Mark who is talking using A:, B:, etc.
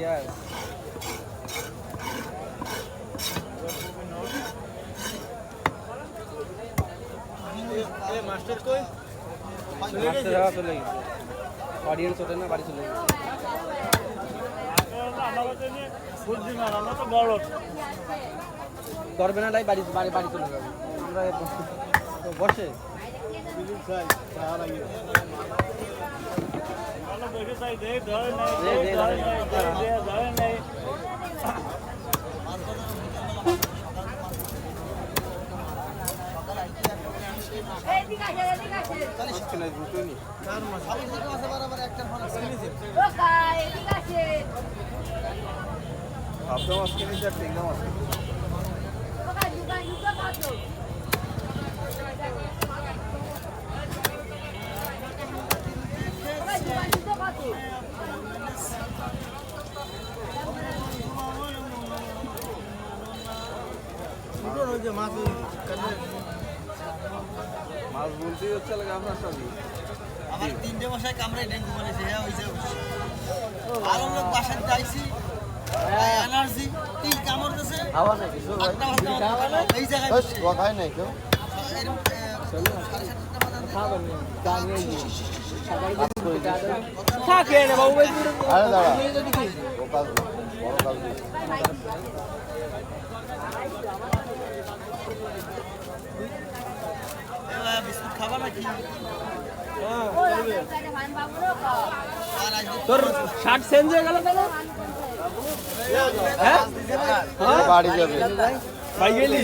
A: gas
B: master কই
A: চলে গেছে অডিয়েন্স ওঠে না বাড়ি চলে গেছে করবে না তাই বাড়ি বাড়ি বাড়ি চলে যাবে আমরা বসে
B: আপনার আজকে নিচে একটা এক্সাম আছে মাছ বলতেই হচ্ছে লাগে আপনার সবই
C: আমার 3টে মশাই কামড়াই ডেঙ্গু বলেছে হ্যাঁ হইছে আরো লোক বাসায় যাইছি এনার্জি 3 কামড় দিয়েছে
A: হাওয়া নাকি
C: এই জায়গায়
B: কথাই নাই কেউ
A: থাকে না বাবু ভাই
B: আরে দাঁড়া ও কাজ বড় কাজ
C: বিস্কুট খাবা নাকি
A: তোর শার্ট চেঞ্জ হয়ে গেল কেন হ্যাঁ
B: বাড়ি যাবে
A: ভাই গেলি